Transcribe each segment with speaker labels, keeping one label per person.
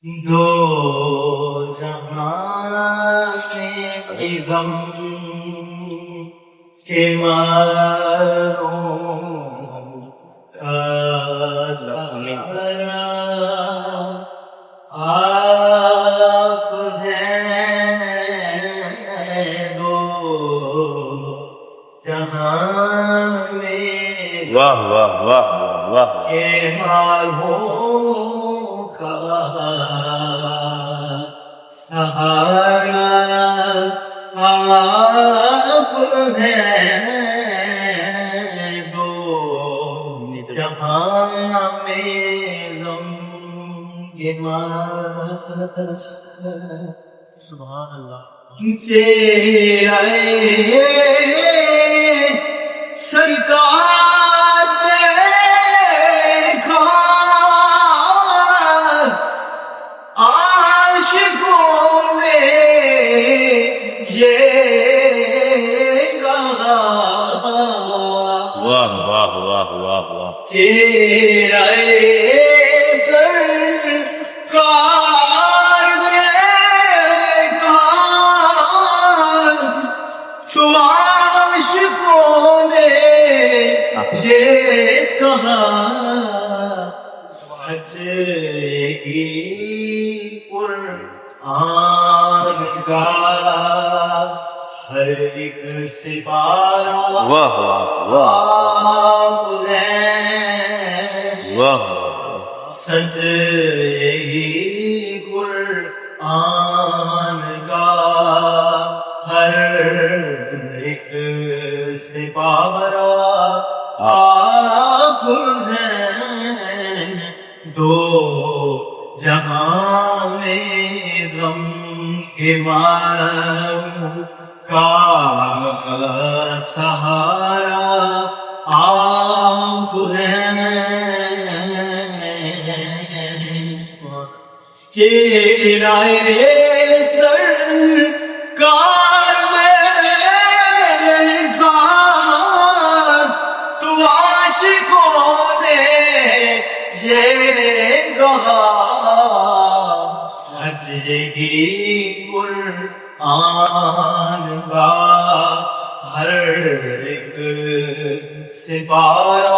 Speaker 1: دو جہاں سے غم کے ماروں کا سہارا آپ ہیں دو جہاں میں
Speaker 2: واہ واہ واہ واہ
Speaker 1: کے ماروں کا سہارا آپ ہیں دو جہاں میں غم کے ماروں سبحان اللہ چہرے سرکار دیکھا عاشقوں نے یہ کہا
Speaker 2: واہ واہ واہ واہ واہ
Speaker 1: چہرے سرکار دیکھا تو عاشقوں نے یہ کہا سچ ہی قرآن کا ہر ایک سپارہ
Speaker 2: واہ واہ واہ
Speaker 1: آپ ہیں
Speaker 2: واہ
Speaker 1: سچ ہی قرآن کا ہر ایک سپارہ آپ ہیں دو جہاں میں غم کے ماروں کا سہارا آپ ہیں چہرے سرکار دیکھا تو عاشقوں نے یہ کہا سجدگی قرآن کا ہر ایک سپارہ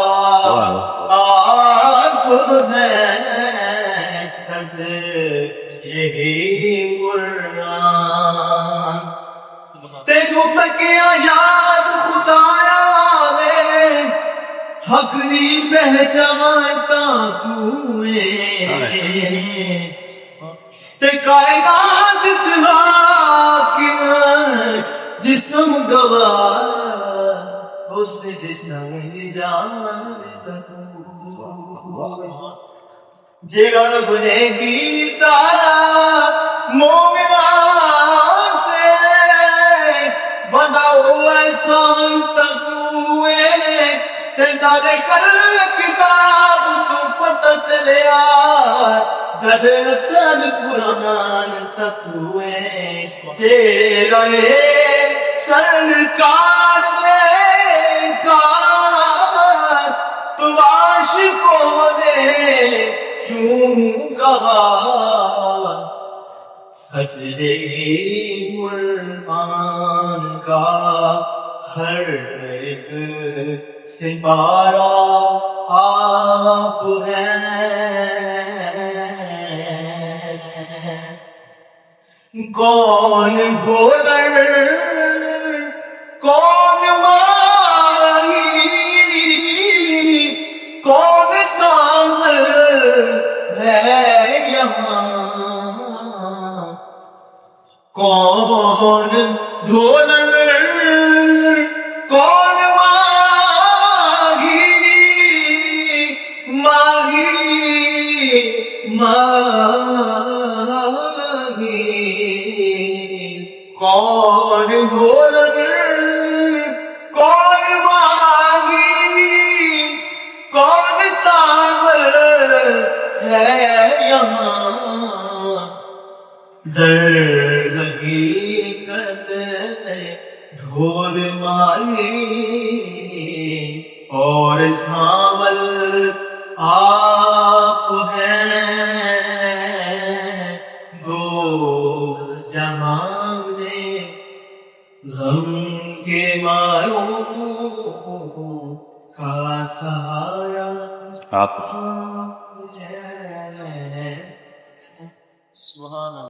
Speaker 1: آپ ہیں سجدگی قرآن تینوں تکیا یاد خدایا میں حق نہیں پہچانتا تو تے کائنات چلا کے جسم گواہ اس نے جسم جانتا تو جیڑا رب نے کیتا مومنان تے وڈا احسان تکوے تے سارے کل کتاب تو پتہ چلیا دراصل قرآن تکوے جیڑا سرکار دیکھا تو عاشقوں نے کیوں کہا سجدگی قرآن کا ہر ایک سپارہ آپ ہیں کون بھولن کون ماری کون سامر ہے یہاں کون دھولن کون ماہی کون دھولن کون ماہی کون سامر ہے یہاں در لگی قدر ڈھول مائی اور سانول آپ ہیں غم کے ماروں کا سایہ
Speaker 2: آپ
Speaker 1: سبحان اللہ